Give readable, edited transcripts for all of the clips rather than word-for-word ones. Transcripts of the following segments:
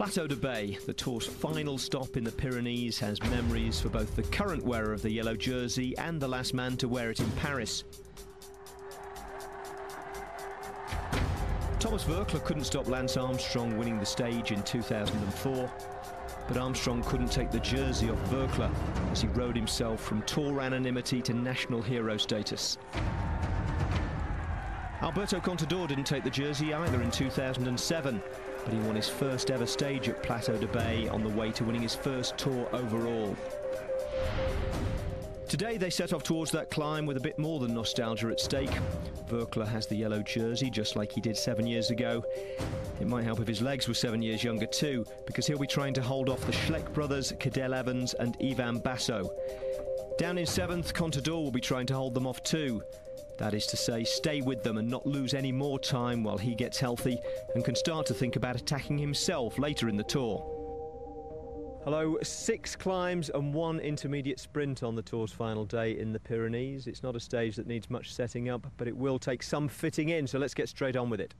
Plateau de Beille, the Tour's final stop in the Pyrenees, has memories for both the current wearer of the yellow jersey and the last man to wear it in Paris. Thomas Voeckler couldn't stop Lance Armstrong winning the stage in 2004, but Armstrong couldn't take the jersey off Voeckler as he rode himself from Tour anonymity to national hero status. Alberto Contador didn't take the jersey either in 2007, but he won his first ever stage at Plateau de Beille on the way to winning his first Tour overall. Today they set off towards that climb with a bit more than nostalgia at stake. Voeckler has the yellow jersey just like he did 7 years ago. It might help if his legs were 7 years younger too, because he'll be trying to hold off the Schleck brothers, Cadel Evans and Ivan Basso. Down in 7th, Contador will be trying to hold them off too. That is to say, stay with them and not lose any more time while he gets healthy and can start to think about attacking himself later in the Tour. Hello, 6 climbs and 1 intermediate sprint on the Tour's final day in the Pyrenees. It's not a stage that needs much setting up, but it will take some fitting in, so let's get straight on with it.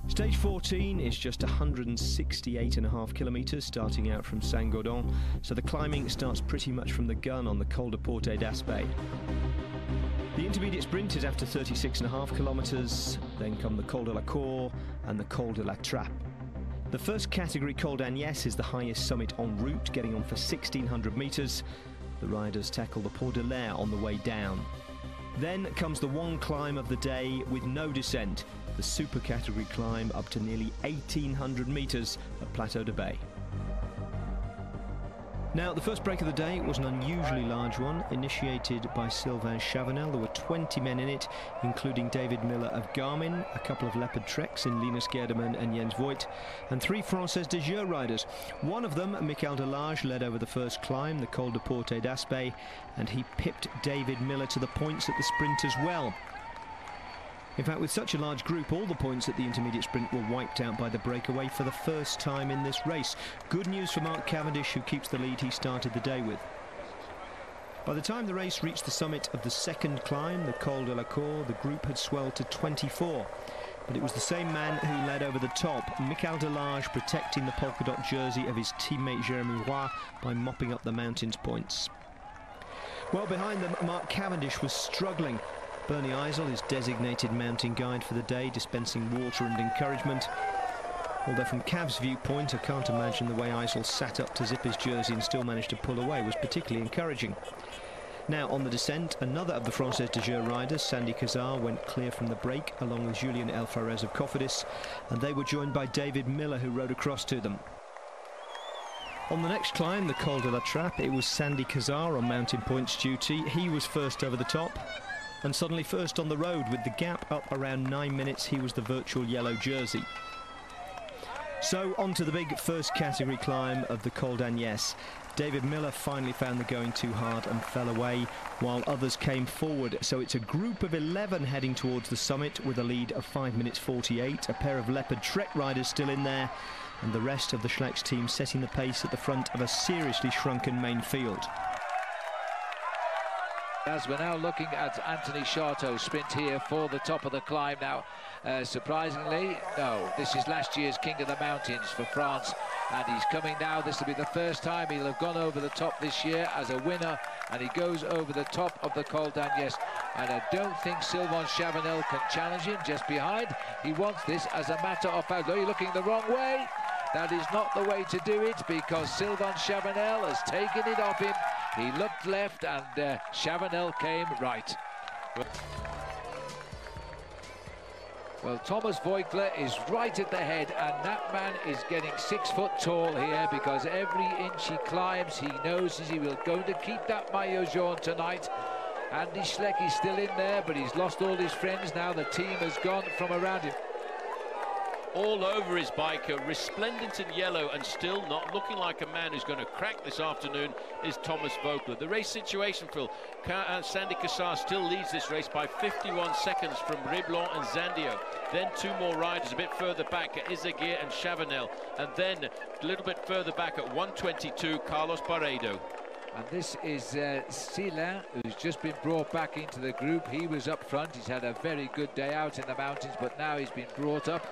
Stage 14 is just 168.5 kilometres starting out from Saint-Gaudens, so the climbing starts pretty much from the gun on the Col de Beille. The intermediate sprint is after 36.5 kilometres, then come the Col de la Cour and the Col de la Trappe. The first category, Col d'Agnès, is the highest summit en route, getting on for 1,600 metres. The riders tackle the Port de l'Air on the way down. Then comes the one climb of the day with no descent, the super category climb up to nearly 1,800 metres at Plateau de Beille. Now, the first break of the day was an unusually large one, initiated by Sylvain Chavanel. There were 20 men in it, including David Miller of Garmin, a couple of Leopard Treks in Linus Gerdemann and Jens Voigt, and 3 Française de Jeux riders. One of them, Michael Delage, led over the first climb, the Col de d'Aspet, and he pipped David Miller to the points at the sprint as well. In fact, with such a large group, all the points at the intermediate sprint were wiped out by the breakaway for the first time in this race. Good news for Mark Cavendish, who keeps the lead he started the day with. By the time the race reached the summit of the second climb, the Col de la Cour, the group had swelled to 24. But it was the same man who led over the top, Michael Delage, protecting the polka dot jersey of his teammate Jeremy Roy by mopping up the mountains points. Well, behind them, Mark Cavendish was struggling. Bernie Eisel, his designated mountain guide for the day, dispensing water and encouragement. Although from Cav's viewpoint, I can't imagine the way Eisel sat up to zip his jersey and still managed to pull away was particularly encouraging. Now on the descent, another of the Française de Jeux riders, Sandy Cazard, went clear from the break along with Julien Elfarez of Cofidis, and they were joined by David Miller, who rode across to them. On the next climb, the Col de la Trappe, it was Sandy Cazard on mountain points duty. He was first over the top, and suddenly first on the road. With the gap up around 9 minutes, he was the virtual yellow jersey. So on to the big first category climb of the Col d'Agnès. David Miller finally found the going too hard and fell away, while others came forward. So it's a group of 11 heading towards the summit with a lead of 5 minutes 48, a pair of Leopard Trek riders still in there, and the rest of the Schleck's team setting the pace at the front of a seriously shrunken main field. As we're now looking at Anthony Charteau's sprint here for the top of the climb now. Surprisingly, no, this is last year's King of the Mountains for France, and he's coming now. This will be the first time he'll have gone over the top this year as a winner, and he goes over the top of the Col d'Agnès. And I don't think Sylvain Chavanel can challenge him just behind. He wants this as a matter of fact. Oh, you're looking the wrong way. That is not the way to do it, because Sylvain Chavanel has taken it off him. He looked left and Chavanel came right. Well, Thomas Voeckler is right at the head, and that man is getting 6 foot tall here, because every inch he climbs, he knows he will going to keep that maillot jaune tonight. Andy Schleck is still in there, but he's lost all his friends now. The team has gone from around him. All over his biker, resplendent in yellow and still not looking like a man who's going to crack this afternoon, is Thomas Voeckler. The race situation, Phil, Sandy Cazard still leads this race by 51 seconds from Reblon and Zandio. Then 2 more riders a bit further back at Izaguirre and Chavanel, and then a little bit further back at 1:22, Carlos Barredo. And this is Silin, who's just been brought back into the group. He was up front. He's had a very good day out in the mountains, but now he's been brought up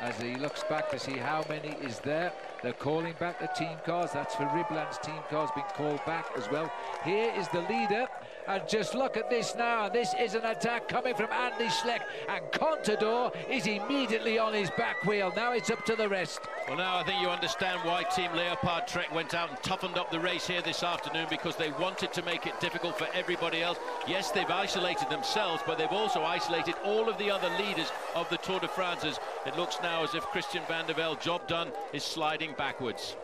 as he looks back to see how many is there. They're calling back the team cars. That's for Ribland's team cars being called back as well. Here is the leader, and just look at this now. This is an attack coming from Andy Schleck, and Contador is immediately on his back wheel. Now it's up to the rest. Well, now I think you understand why Team Leopard Trek went out and toughened up the race here this afternoon, because they wanted to make it difficult for everybody else. Yes, they've isolated themselves, but they've also isolated all of the other leaders of the Tour de France. It looks now as if Christian Van der Velde, job done, is sliding backwards.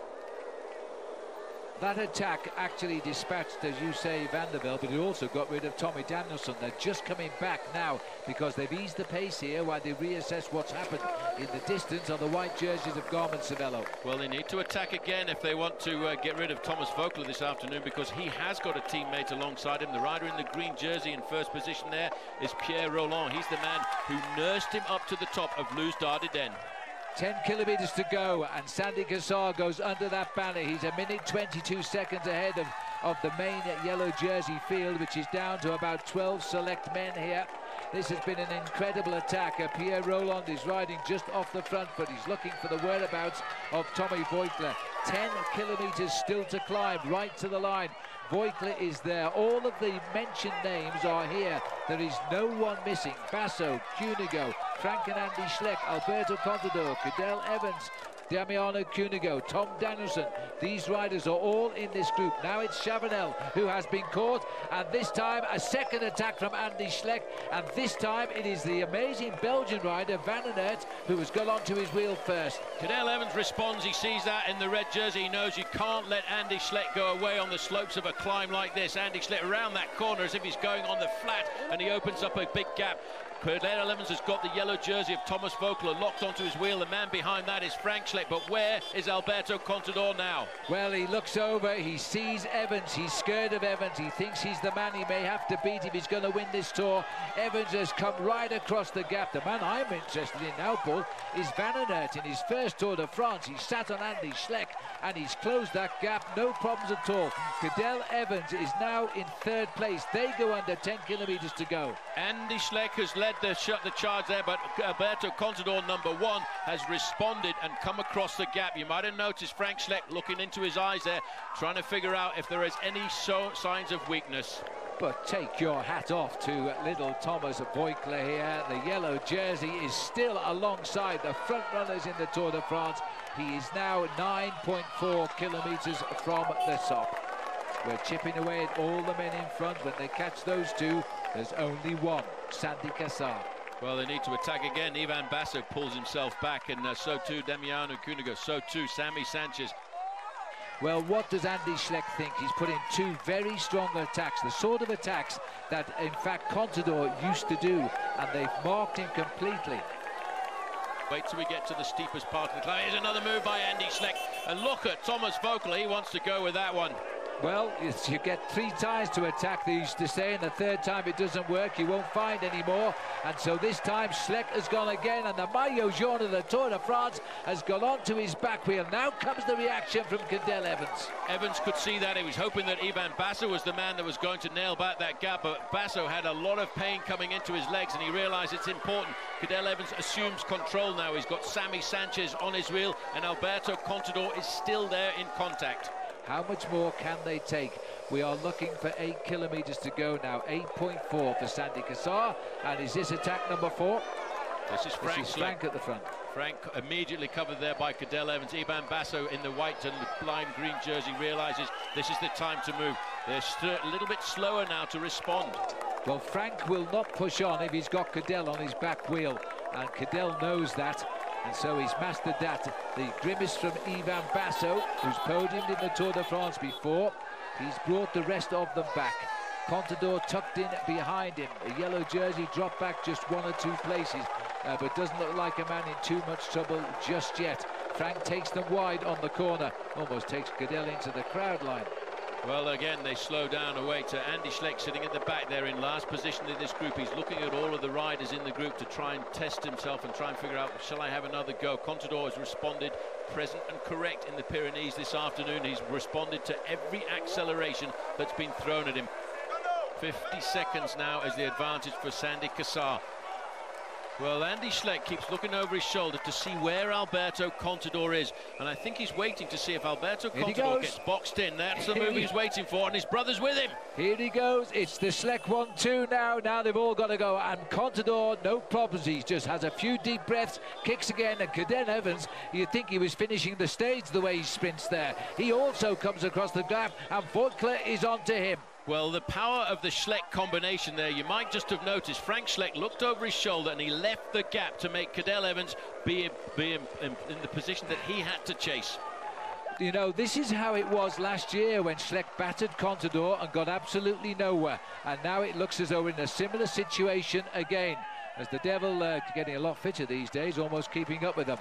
That attack actually dispatched, as you say, Van der Velde, but it also got rid of Tommy Danielson. They're just coming back now because they've eased the pace here while they reassess what's happened in the distance on the white jerseys of Garmin-Cervelo. Well, they need to attack again if they want to get rid of Thomas Voeckler this afternoon, because he has got a teammate alongside him. The rider in the green jersey in first position there is Pierre Roland. He's the man who nursed him up to the top of Luz d'Ardiden. 10 kilometers to go, and Sandy Cassar goes under that banner. He's a minute 22 seconds ahead of the main yellow jersey field, which is down to about 12 select men here. This has been an incredible attack. Pierre Roland is riding just off the front, but he's looking for the whereabouts of Tommy Voeckler. 10 kilometers still to climb, right to the line. Voeckler is there. All of the mentioned names are here. There is no one missing. Basso, Cunego, Frank and Andy Schleck, Alberto Contador, Cadel Evans, Damiano Cunego, Tom Danielson. These riders are all in this group. Now it's Chavanel who has been caught, and this time a second attack from Andy Schleck, and this time it is the amazing Belgian rider Van den Aert who has got onto his wheel first. Cadel Evans responds. He sees that in the red jersey. He knows you can't let Andy Schleck go away on the slopes of a climb like this. Andy Schleck around that corner as if he's going on the flat, and he opens up a big gap. Cadel Evans has got the yellow jersey of Thomas Voeckler locked onto his wheel. The man behind that is Frank Schleck, but where is Alberto Contador now? Well, he looks over, he sees Evans, he's scared of Evans, he thinks he's the man he may have to beat if he's going to win this Tour. Evans has come right across the gap. The man I'm interested in now, Paul, is Van den Aert. In his first Tour de France, he sat on Andy Schleck, and he's closed that gap, no problems at all. Cadel Evans is now in third place. They go under 10 kilometers to go. Andy Schleck has led the charge there, but Alberto Contador, number one, has responded and come across the gap. You might have noticed Frank Schleck looking into his eyes there, trying to figure out if there is any signs of weakness. But take your hat off to little Thomas Voeckler here. The yellow jersey is still alongside the front runners in the Tour de France. He is now 9.4 kilometers from the top. We're chipping away at all the men in front. When they catch those two, there's only one, Sandy Cassar. Well, they need to attack again. Ivan Basso pulls himself back, and so too Damiano Cunego, so too Sammy Sanchez. Well, what does Andy Schleck think? He's put in two very strong attacks, the sort of attacks that, in fact, Contador used to do, and they've marked him completely. Wait till we get to the steepest part of the climb. Here's another move by Andy Schleck, and look at Thomas Voeckler. He wants to go with that one. Well, you get 3 times to attack, they used to say, and the third time it doesn't work, you won't find any more. And so this time Schleck has gone again, and the maillot jaune of the Tour de France has gone onto his back wheel. Now comes the reaction from Cadel Evans. Evans could see that. He was hoping that Ivan Basso was the man that was going to nail back that gap, but Basso had a lot of pain coming into his legs, and he realized it's important. Cadel Evans assumes control now. He's got Sammy Sanchez on his wheel, and Alberto Contador is still there in contact. How much more can they take? We are looking for 8 kilometers to go now. 8.4 for Sandy Cassar. And is this attack number 4? This is Frank at the front. Frank immediately covered there by Cadel Evans. Ivan Basso in the white and the lime green jersey realizes this is the time to move. They're a little bit slower now to respond. Well, Frank will not push on if he's got Cadel on his back wheel. And Cadel knows that. And so he's mastered that. The grimace from Ivan Basso, who's podiumed in the Tour de France before. He's brought the rest of them back. Contador tucked in behind him. A yellow jersey dropped back just 1 or 2 places, but doesn't look like a man in too much trouble just yet. Frank takes them wide on the corner, almost takes Cadel into the crowd line. Well, again, they slow down away to Andy Schleck sitting at the back there in last position in this group. He's looking at all of the riders in the group to try and test himself and try and figure out, shall I have another go? Contador has responded present and correct in the Pyrenees this afternoon. He's responded to every acceleration that's been thrown at him. 50 seconds now as the advantage for Sandy Cassar. Well, Andy Schleck keeps looking over his shoulder to see where Alberto Contador is, and I think he's waiting to see if Alberto Contador gets boxed in. That's the move he's waiting for, and his brother's with him. Here he goes. It's the Schleck 1-2 now. Now they've all got to go, and Contador, no problems. He just has a few deep breaths, kicks again, and Cadel Evans, you'd think he was finishing the stage the way he sprints there. He also comes across the gap, and Voigtler is onto him. Well, the power of the Schleck combination there, you might just have noticed Frank Schleck looked over his shoulder and he left the gap to make Cadel Evans be in the position that he had to chase. You know, this is how it was last year when Schleck battered Contador and got absolutely nowhere. And now it looks as though we're in a similar situation again, as the Devil getting a lot fitter these days, almost keeping up with them.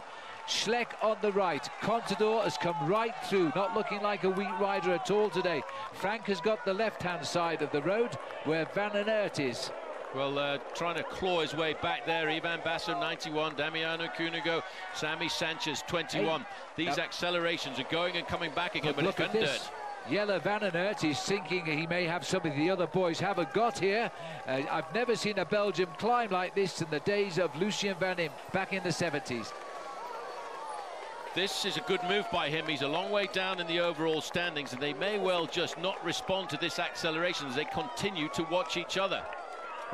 Schleck on the right. Contador has come right through, not looking like a weak rider at all today. Frank has got the left-hand side of the road where Van Aert is. Well, trying to claw his way back there. Ivan Basso, 91. Damiano Cunego, Sammy Sanchez, 21. Hey, these accelerations are going and coming back again, but look at this. Jelle Van Aert is thinking he may have something the other boys haven't got here. I've never seen a Belgian climb like this in the days of Lucien Van Impe back in the 70s. This is a good move by him. He's a long way down in the overall standings, and they may well just not respond to this acceleration as they continue to watch each other.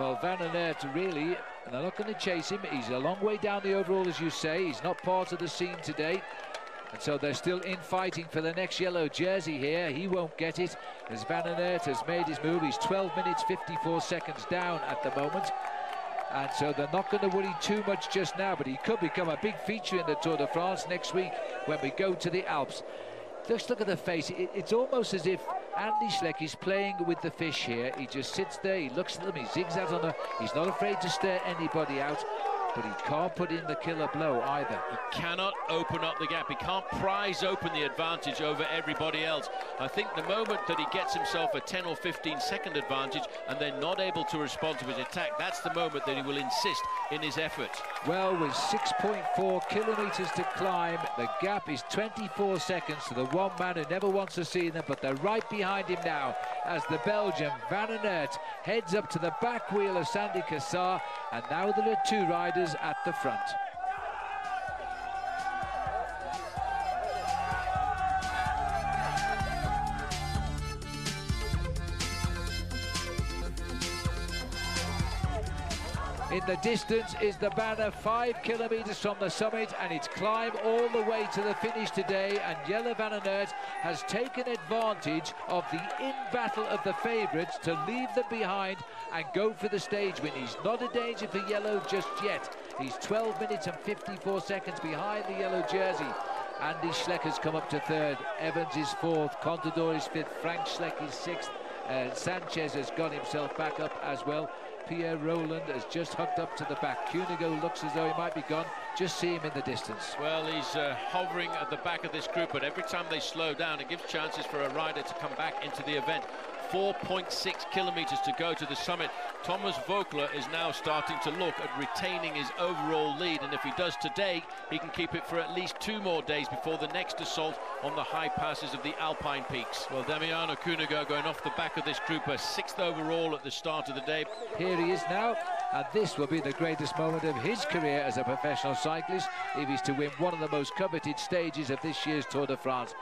Well, Van Aert really, and they're not going to chase him. He's a long way down the overall, as you say. He's not part of the scene today. And so they're still in fighting for the next yellow jersey here. He won't get it, as Van Aert has made his move. He's 12 minutes, 54 seconds down at the moment. And so they're not going to worry too much just now, but he could become a big feature in the Tour de France next week when we go to the Alps. Just look at the face. It's almost as if Andy Schleck is playing with the fish here. He just sits there, he looks at them, he zigzags on them. He's not afraid to stare anybody out, but he can't put in the killer blow either. He cannot open up the gap. He can't prize open the advantage over everybody else. I think the moment that he gets himself a 10 or 15 second advantage and then not able to respond to his attack, that's the moment that he will insist in his effort. Well, with 6.4 kilometres to climb, the gap is 24 seconds to the one man who never wants to see them, but they're right behind him now as the Belgian Van Aert heads up to the back wheel of Sandy Cassar, and now there are two riders at the front. In the distance is the banner 5 kilometres from the summit, and it's climb all the way to the finish today, and Jelle Van Aert has taken advantage of the in-battle of the favourites to leave them behind and go for the stage win. He's not a danger for yellow just yet. He's 12 minutes and 54 seconds behind the yellow jersey. Andy Schleck has come up to third, Evans is fourth, Contador is fifth, Frank Schleck is sixth, Sanchez has got himself back up as well. Pierre Roland has just hooked up to the back. Cunego looks as though he might be gone. Just see him in the distance. Well, he's hovering at the back of this group, but every time they slow down, it gives chances for a rider to come back into the event. 4.6 kilometres to go to the summit. Thomas Voigtler is now starting to look at retaining his overall lead, and if he does today, he can keep it for at least 2 more days before the next assault on the high passes of the Alpine peaks. Well, Damiano Cunego going off the back of this group, a 6th overall at the start of the day. Here he is now, and this will be the greatest moment of his career as a professional cyclist if he's to win one of the most coveted stages of this year's Tour de France.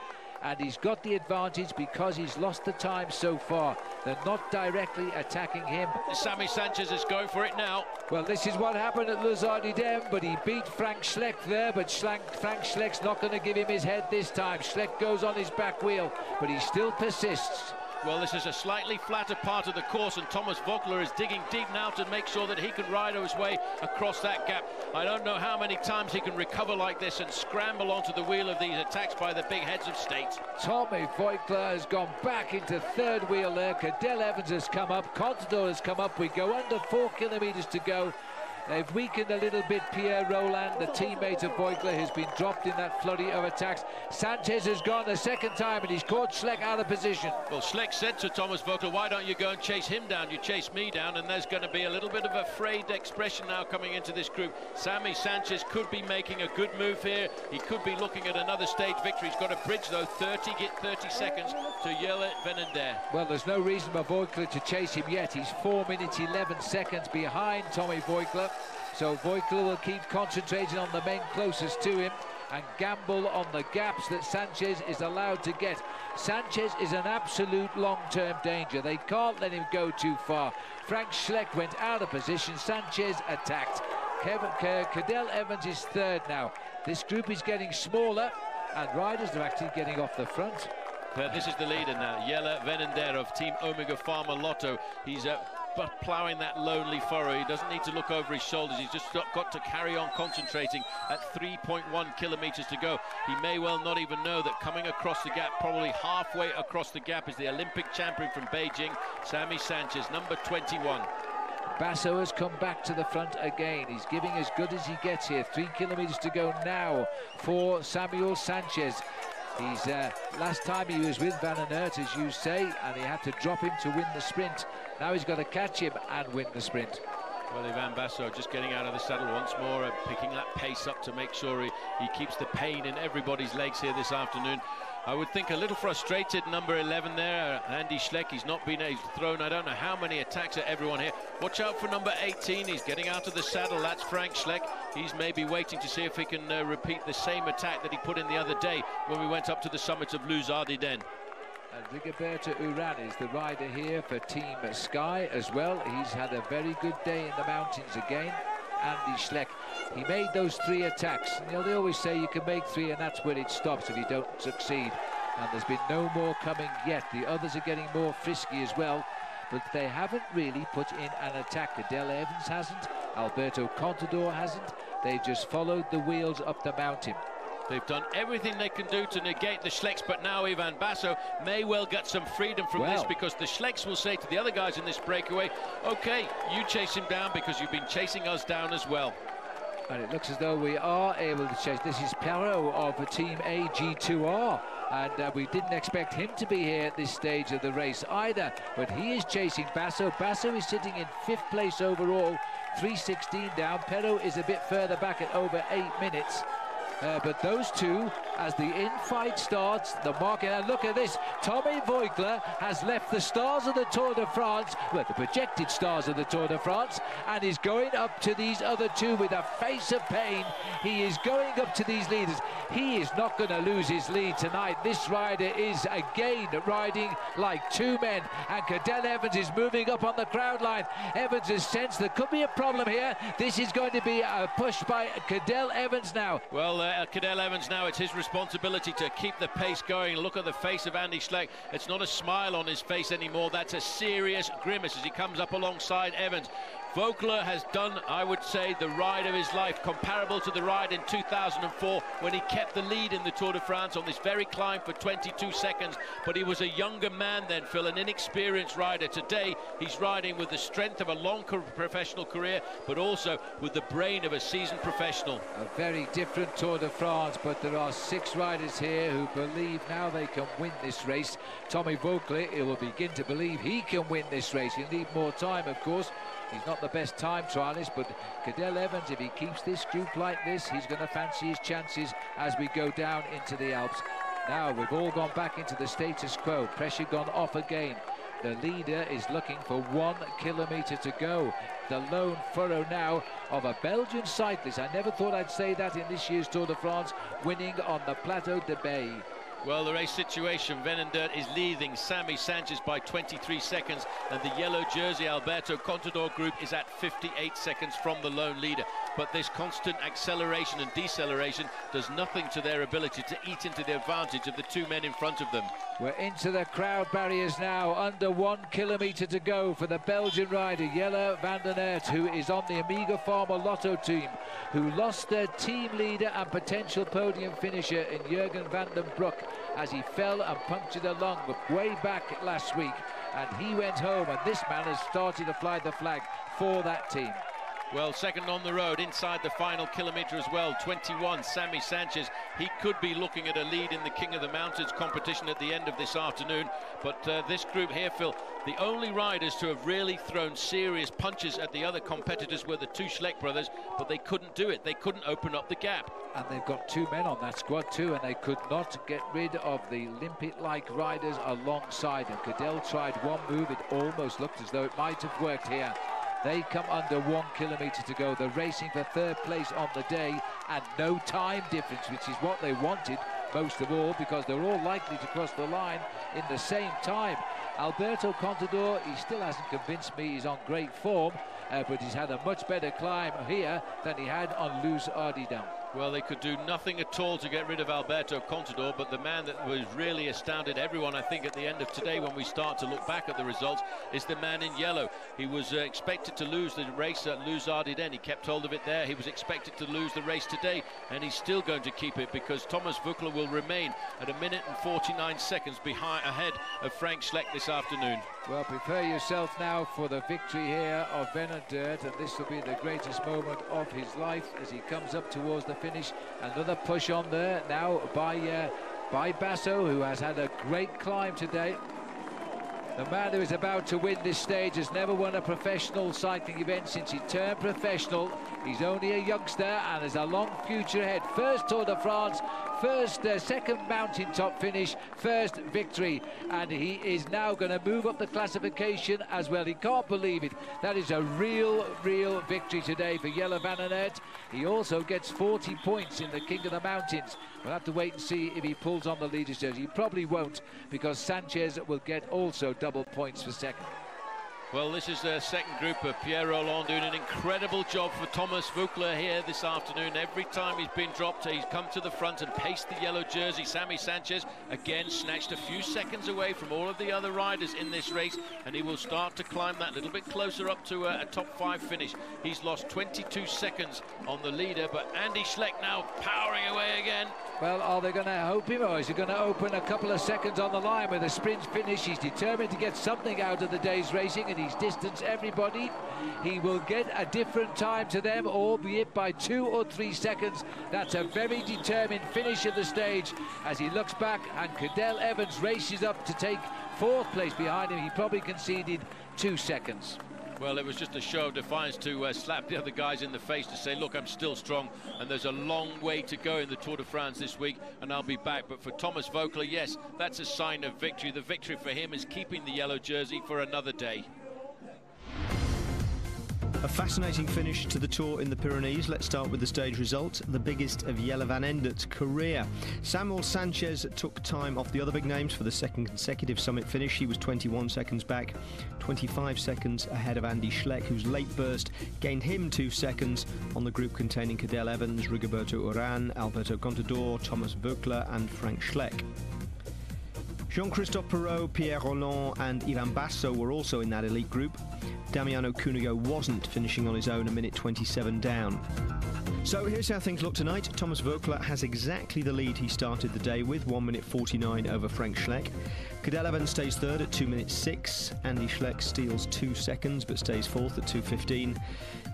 And he's got the advantage because he's lost the time so far. They're not directly attacking him. Sammy Sanchez is going for it now. Well, this is what happened at Les Ardennes, but he beat Frank Schleck there, but Frank Schleck's not going to give him his head this time. Schleck goes on his back wheel, but he still persists. Well, this is a slightly flatter part of the course, and Thomas Voigtler is digging deep now to make sure that he can ride his way across that gap. I don't know how many times he can recover like this and scramble onto the wheel of these attacks by the big heads of state. Tommy Voigtler has gone back into third wheel there. Cadel Evans has come up. Contador has come up. We go under 4 kilometres to go. They've weakened a little bit Pierre Roland, the teammate of Voigtler, who's been dropped in that flurry of attacks. Sanchez has gone the second time and he's caught Schleck out of position. Well, Schleck said to Thomas Voigtler, why don't you go and chase him down? You chase me down, and there's going to be a little bit of a frayed expression now coming into this group. Sammy Sanchez could be making a good move here. He could be looking at another stage victory. He's got a bridge, though, 30 seconds to Liggett and Paul. Well, there's no reason for Voigtler to chase him yet. He's 4 minutes 11 seconds behind Tommy Voigtler. So Voigtler will keep concentrating on the men closest to him and gamble on the gaps that Sanchez is allowed to get. Sanchez is an absolute long-term danger. They can't let him go too far. Frank Schleck went out of position. Sanchez attacked. Cadel Evans is third now. This group is getting smaller and riders are actually getting off the front. This is the leader now, Liggett and Paul of Team Omega Pharma Lotto. He's but ploughing that lonely furrow. He doesn't need to look over his shoulders. He's just got to carry on concentrating at 3.1 kilometers to go. He may well not even know that coming across the gap, probably halfway across the gap, is the Olympic champion from Beijing, Sammy Sanchez, number 21. Basso has come back to the front again. He's giving as good as he gets here. 3 kilometers to go now for Samuel Sanchez. He's last time he was with Van den Aert, as you say, and he had to drop him to win the sprint. Now he's got to catch him and win the sprint. Well, Ivan Basso just getting out of the saddle once more, picking that pace up to make sure he keeps the pain in everybody's legs here this afternoon. I would think a little frustrated, number 11 there, Andy Schleck. He's not been thrown, I don't know how many attacks at everyone here. Watch out for number 18. He's getting out of the saddle. That's Frank Schleck. He's maybe waiting to see if he can repeat the same attack that he put in the other day when we went up to the summit of Les Ardennes. And Rigoberto Urán is the rider here for Team Sky as well. He's had a very good day in the mountains again. Andy Schleck, he made those 3 attacks. You know, they always say you can make 3 and that's where it stops if you don't succeed. And there's been no more coming yet. The others are getting more frisky as well, but they haven't really put in an attack. Cadel Evans hasn't, Alberto Contador hasn't. They've just followed the wheels up the mountain. They've done everything they can do to negate the Schlecks, but now Ivan Basso may well get some freedom from this, because the Schlecks will say to the other guys in this breakaway, OK, you chase him down because you've been chasing us down as well. And it looks as though we are able to chase. This is Perrault of Team AG2R, and we didn't expect him to be here at this stage of the race either, but he is chasing Basso. Basso is sitting in 5th place overall, 3:16 down. Perrault is a bit further back at over 8 minutes. But those two, as the infight starts, the market, and look at this, Tommy Voigtler has left the stars of the Tour de France, well, the projected stars of the Tour de France, and is going up to these other two with a face of pain. He is going up to these leaders. He is not going to lose his lead tonight. This rider is again riding like 2 men, and Cadel Evans is moving up on the crowd line. Evans has sensed there could be a problem here. This is going to be a push by Cadel Evans now. Well, Cadel Evans now, it's his responsibility to keep the pace going. Look at the face of Andy Schleck. It's not a smile on his face anymore. That's a serious grimace as he comes up alongside Evans. Voigtler has done, I would say, the ride of his life, comparable to the ride in 2004 when he kept the lead in the Tour de France on this very climb for 22 seconds. But he was a younger man then, Phil, an inexperienced rider. Today, he's riding with the strength of a long professional career, but also with the brain of a seasoned professional. A very different Tour de France, but there are 6 riders here who believe now they can win this race. Tommy Voigtler, he will begin to believe he can win this race. He'll need more time, of course. He's not the best time trialist, but Cadel Evans, if he keeps this group like this, he's going to fancy his chances as we go down into the Alps. Now we've all gone back into the status quo. Pressure gone off again. The leader is looking for 1 kilometre to go. The lone furrow now of a Belgian cyclist. I never thought I'd say that in this year's Tour de France, winning on the Plateau de Beille. Well, the race situation, Van den Aert is leading Sammy Sanchez by 23 seconds, and the yellow jersey Alberto Contador group is at 58 seconds from the lone leader. But this constant acceleration and deceleration does nothing to their ability to eat into the advantage of the 2 men in front of them. We're into the crowd barriers now, under 1 kilometre to go for the Belgian rider, Jelle van den Aert, who is on the Omega Pharma Lotto team, who lost their team leader and potential podium finisher in Jurgen van den Broek as he fell and punctured a lung way back last week, and he went home, and this man has started to fly the flag for that team. Well, second on the road, inside the final kilometre as well, 21, Sammy Sanchez. He could be looking at a lead in the King of the Mountains competition at the end of this afternoon. But this group here, Phil, the only riders to have really thrown serious punches at the other competitors were the two Schleck brothers, but they couldn't do it. They couldn't open up the gap. And they've got two men on that squad too, and they could not get rid of the limpet-like riders alongside them. Cadell tried one move, it almost looked as though it might have worked here. They come under 1 kilometre to go. They're racing for third place on the day and no time difference, which is what they wanted most of all, because they're all likely to cross the line in the same time. Alberto Contador, he still hasn't convinced me he's on great form, but he's had a much better climb here than he had on Luz Ardiden. Well, they could do nothing at all to get rid of Alberto Contador, but the man that was really astounded everyone, I think, at the end of today when we start to look back at the results, is the man in yellow. He was expected to lose the race at Luz Ardiden. He kept hold of it there. He was expected to lose the race today, and he's still going to keep it because Thomas Voeckler will remain at 1 minute and 49 seconds ahead of Frank Schleck this afternoon. Well, prepare yourself now for the victory here of Van Aert, and this will be the greatest moment of his life as he comes up towards the finish. Another push on there now by Basso, who has had a great climb today. The man who is about to win this stage has never won a professional cycling event since he turned professional. He's only a youngster and has a long future ahead. First Tour de France, second mountaintop finish, first victory, and he is now going to move up the classification as well. He can't believe it. That is a real victory today for Jelle Van Aert. He also gets 40 points in the King of the Mountains. We'll have to wait and see if he pulls on the leader's jersey. He probably won't, because Sanchez will get also double points for second. Well, this is the second group of Pierre Rolland doing an incredible job for Thomas Voeckler here this afternoon. Every time he's been dropped, he's come to the front and paced the yellow jersey. Sammy Sanchez, again, snatched a few seconds away from all of the other riders in this race, and he will start to climb that little bit closer up to a top 5 finish. He's lost 22 seconds on the leader, but Andy Schleck now powering away again. Well, are they going to hope him, or is he going to open a couple of seconds on the line with a sprint finish? He's determined to get something out of the day's racing, and he's distanced everybody. He will get a different time to them, albeit by 2 or 3 seconds. That's a very determined finish of the stage as he looks back, and Cadell Evans races up to take 4th place behind him. He probably conceded 2 seconds. Well, it was just a show of defiance to slap the other guys in the face to say, look, I'm still strong, and there's a long way to go in the Tour de France this week, and I'll be back. But for Thomas Voeckler, yes, that's a sign of victory. The victory for him is keeping the yellow jersey for another day. A fascinating finish to the Tour in the Pyrenees. Let's start with the stage result, the biggest of Jelle Van Aert's career. Samuel Sanchez took time off the other big names for the second consecutive summit finish. He was 21 seconds back, 25 seconds ahead of Andy Schleck, whose late burst gained him 2 seconds on the group containing Cadell Evans, Rigoberto Urán, Alberto Contador, Thomas Voeckler and Frank Schleck. Jean-Christophe Perrault, Pierre Rolland and Ivan Basso were also in that elite group. Damiano Cunego wasn't, finishing on his own 1 minute 27 down. So here's how things look tonight. Thomas Voeckler has exactly the lead he started the day with, 1 minute 49 over Frank Schleck. Cadell Evans stays third at 2 minutes 6. Andy Schleck steals 2 seconds but stays fourth at 2:15.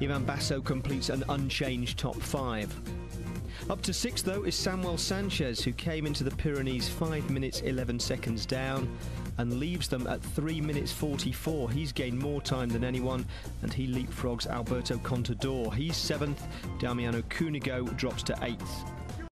Ivan Basso completes an unchanged top 5. Up to 6th, though, is Samuel Sanchez, who came into the Pyrenees 5 minutes 11 seconds down and leaves them at 3 minutes 44. He's gained more time than anyone, and he leapfrogs Alberto Contador. He's 7th. Damiano Cunego drops to 8th.